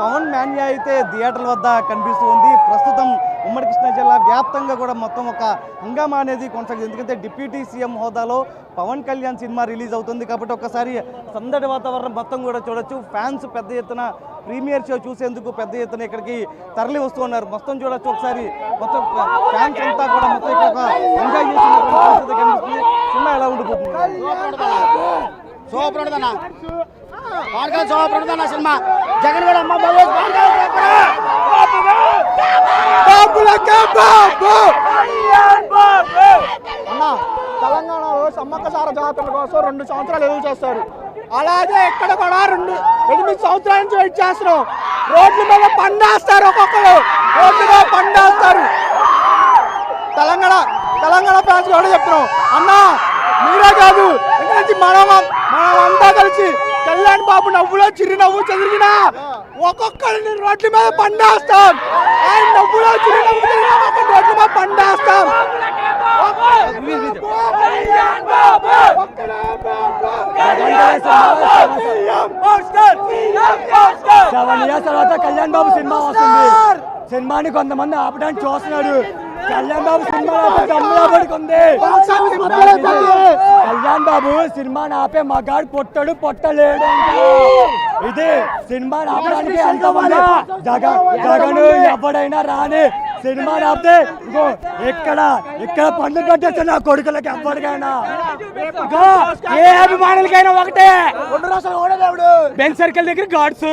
పవన్ మాన్యా అయితే థియేటర్ల వద్ద కనిపిస్తుంది. ప్రస్తుతం ఉమ్మడి కృష్ణా జిల్లా వ్యాప్తంగా కూడా మొత్తం ఒక హంగామా అనేది కొనసాగుతుంది. ఎందుకంటే డిప్యూటీ సీఎం హోదాలో పవన్ కళ్యాణ్ సినిమా రిలీజ్ అవుతుంది కాబట్టి ఒకసారి సందడి వాతావరణం మొత్తం కూడా చూడొచ్చు. ఫ్యాన్స్ పెద్ద ఎత్తున ప్రీమియర్ షో చూసేందుకు పెద్ద ఎత్తున ఇక్కడికి తరలి వస్తూ ఉన్నారు. మొత్తం చూడొచ్చు ఒకసారి. మొత్తం ఫ్యాన్స్ అంతా కూడా మొత్తం ఇక్కడ ఎంజాయ్ చేసినటువంటి పరిస్థితి కనిపిస్తుంది. సినిమా ఎలా ఉండిపోతుంది? సూపర్ ఉంటుందన్న, సూపర్ ఉంటుందన్న సినిమా. జగన్ కూడా అమ్మ అన్న తెలంగాణలో సమ్మక్క సార జాతర కోసం 2 సంవత్సరాలు ఎదురు చేస్తారు. అలాగే ఇక్కడ కూడా 8 సంవత్సరాల నుంచి వెయిట్ చేస్తున్నాం. రోడ్ల మీద పండేస్తారు, ఒక్కొక్కరు రోడ్ల మీద పండేస్తారు. తెలంగాణ ఫ్యాన్స్ కూడా చెప్తున్నాం అన్న, మీరే కాదు ఇక్కడ నుంచి మనమంతా కలిసి కళ్యాణ్ బాబు నవ్వులో చిరునవ్వు చెదిరిగినా ఒక్కొక్కరిని రోడ్ల మీద పండేస్తాం. ఆయన నవ్వులో చిరునవ్వు చెదిరినా ఒక్కొక్క రోడ్ల మీద పండేస్తాం. 7 years తర్వాత కళ్యాణ్ బాబు సినిమా వస్తుంది. సినిమాని కొంతమంది ఆపడానికి చూస్తున్నాడు. కళ్యాణ్ బాబు సినిమా పడుకుంది. కళ్యాణ్ బాబు సినిమాని ఆపే మగాడు పొట్టలేడు. ఇది సినిమాని ఆపడానికి ఎంతమంది జగన్ ఎవడైనా రాని సినిమాని ఆపితే ఇక్కడ పండుగ కట్టేస్తే నా కొడుకులకి ఎప్పటికైనా ఏ అభిమానులకైనా ఒకటే. 2 రోజులు ఓడలేవుడు. బెంచ్ సర్కిల్ దగ్గర గాడ్స్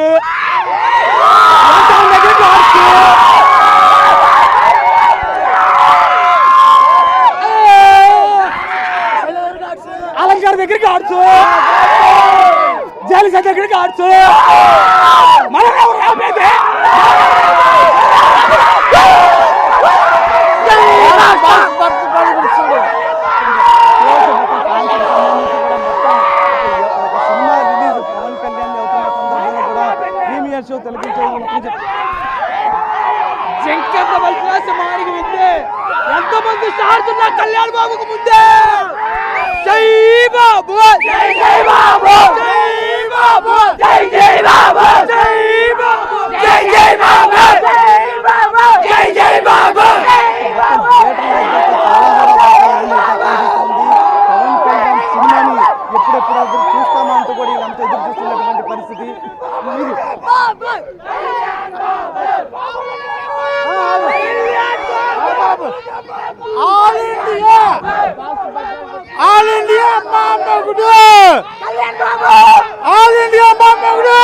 అలంకార దగ్గర గాడ్స్ జైలు దగ్గర గాడ్స్ మనం షో తెలిపించే మారికి ముందే ఎంతమంది స్టార్స్ ఉన్నా కళ్యాణ్ బాబుకు ముందే. జై బాబు, జై జై బాబు, జై బాబు, జై జై బాబు, జై బాబు, జై జై బాబు, జై బాబు, జై జై బాబు. పవన్ కళ్యాణ్ సినిమాని ఎప్పుడెప్పుడు ఎదురు చూస్తామంటూ కూడా వీళ్ళంతా ఎదురు చూస్తున్నటువంటి పరిస్థితి. ఆల్ ఇండియా అమ్మా మగుడు, ఆల్ ఇండియా అమ్మా మగుడు,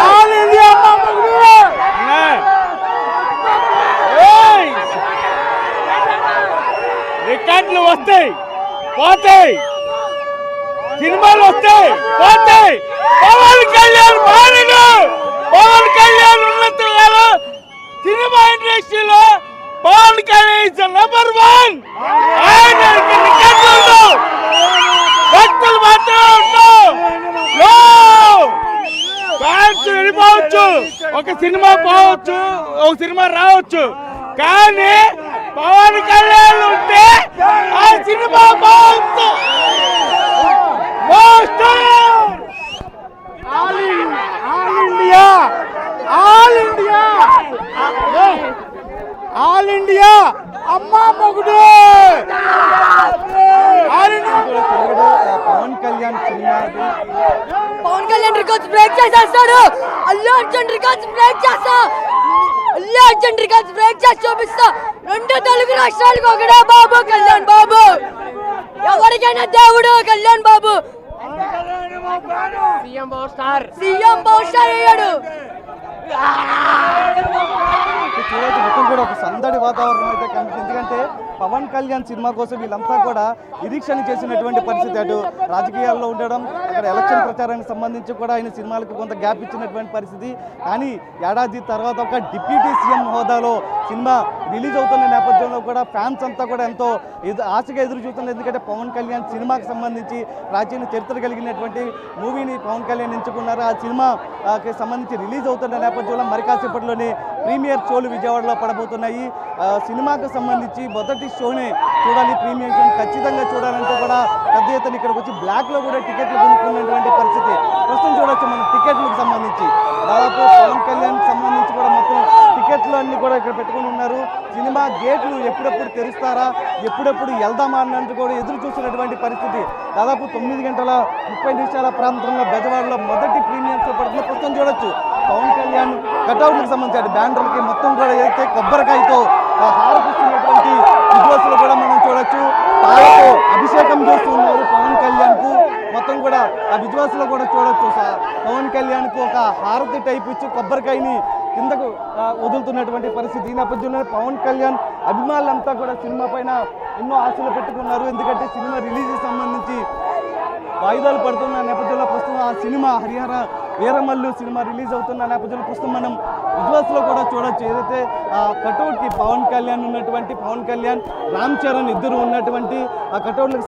ఆల్ ఇండియా అమ్మా మగుడు. రికార్డులు వస్తాయి పోతాయి, సినిమాలు వస్తాయి పోతాయి. పవన్ కళ్యాణ్ మారడు. పవన్ కళ్యాణ్ ఉన్నంతకాలం సినిమా ఇండస్ట్రీలో పవన్ కళ్యాణ్ ఇస్ నంబర్ 1. ఆయన భక్తులు మాత్రమే ఉంటాం. ఫ్యాన్స్ వెళ్ళిపోవచ్చు, ఒక సినిమా పోవచ్చు, ఒక సినిమా రావచ్చు, కానీ పవన్ కళ్యాణ్ ఉంటే ఆ సినిమా పోవచ్చు. ఆల్ ఇండియా అమ్మా మొగుడు. Pawan Kalyan cinema Pawan Kalyan records break చేసేస్తాడు. అల్లు అర్జున్ రికార్డ్స్ బ్రేక్ చేస్తా. అల్లు అర్జున్ రికార్డ్స్ బ్రేక్ చేసి చూపిస్తా. 2 తెలుగు రాష్ట్రాలకు ఒకడే బాబు కళ్యాణ్ బాబు. ఎవరికైనా దేవుడు Kalyan Babu. CM power star అయ్యాడు. చూడొచ్చు మొత్తం కూడా ఒక సందడి వాతావరణం అయితే కనిపిస్తుంది. ఎందుకంటే పవన్ కళ్యాణ్ సినిమా కోసం వీళ్ళంతా కూడా నిరీక్షణ చేసినటువంటి పరిస్థితి. అటు రాజకీయాల్లో ఉండడం, అక్కడ ఎలక్షన్ ప్రచారానికి సంబంధించి కూడా ఆయన సినిమాలకు కొంత గ్యాప్ ఇచ్చినటువంటి పరిస్థితి. కానీ ఏడాది తర్వాత ఒక డిప్యూటీ సీఎం హోదాలో సినిమా రిలీజ్ అవుతున్న నేపథ్యంలో కూడా ఫ్యాన్స్ అంతా కూడా ఎంతో ఆశగా ఎదురు చూస్తున్నారు. ఎందుకంటే పవన్ కళ్యాణ్ సినిమాకి సంబంధించి ప్రాచీన చరిత్ర కలిగినటువంటి మూవీని పవన్ కళ్యాణ్ ఎంచుకున్నారు. ఆ సినిమాకి సంబంధించి రిలీజ్ అవుతున్న నేపథ్యంలో మరి కాసేపట్లోనే ప్రీమియర్ షోలు విజయవాడలో పడబోతున్నాయి. సినిమాకు సంబంధించి మొదటి షోనే చూడాలి, ప్రీమియర్ షోని ఖచ్చితంగా చూడాలంటే కూడా పెద్ద ఎత్తున ఇక్కడికి వచ్చి బ్లాక్లో కూడా టికెట్లు కొనుక్కున్నటువంటి పరిస్థితి ప్రస్తుతం చూడొచ్చు. మన టికెట్లకు సంబంధించి దాదాపు పవన్ కళ్యాణ్ సంబంధించి కూడా మొత్తం టికెట్లు అన్ని కూడా ఇక్కడ పెట్టుకుని ఉన్నారు. సినిమా గేట్లు ఎప్పుడెప్పుడు తెరుస్తారా, ఎప్పుడెప్పుడు వెళ్దామా అన్నట్టు కూడా ఎదురు చూస్తున్నటువంటి పరిస్థితి. దాదాపు 9:30 ప్రాంతంలో బెజవాడలో మొదటి ప్రీమియర్ షో పడుతుంది. ప్రస్తుతం చూడొచ్చు పవన్ కళ్యాణ్ కటౌట్లకు సంబంధించి బ్యానర్లకి మొత్తం కూడా ఏదైతే కొబ్బరికాయతో హారపిస్తున్నటువంటి విజువల్స్లో కూడా మనం చూడొచ్చు. పాలతో అభిషేకం చేస్తున్నారు పవన్ కళ్యాణ్కు. మొత్తం కూడా ఆ విజువల్స్లో కూడా చూడొచ్చు పవన్ కళ్యాణ్కు ఒక హారతి టైప్ ఇచ్చి కొబ్బరికాయని కిందకు వదులుతున్నటువంటి పరిస్థితి. ఈ నేపథ్యంలో పవన్ కళ్యాణ్ అభిమానులంతా కూడా సినిమా పైన ఎన్నో ఆశలు పెట్టుకున్నారు. ఎందుకంటే సినిమా రిలీజ్కి సంబంధించి వాయిదాలు పడుతున్న నేపథ్యంలో ప్రస్తుతం ఆ cinema Harihara Veeramallu cinema release అవుతున్న నేపథ్యంలో ప్రస్తుతం మనం విజువల్స్లో కూడా చూడొచ్చు. ఏదైతే ఆ కటౌట్కి పవన్ కళ్యాణ్ ఉన్నటువంటి, పవన్ కళ్యాణ్ రామ్ చరణ్ ఇద్దరు ఉన్నటువంటి ఆ కటౌట్లకు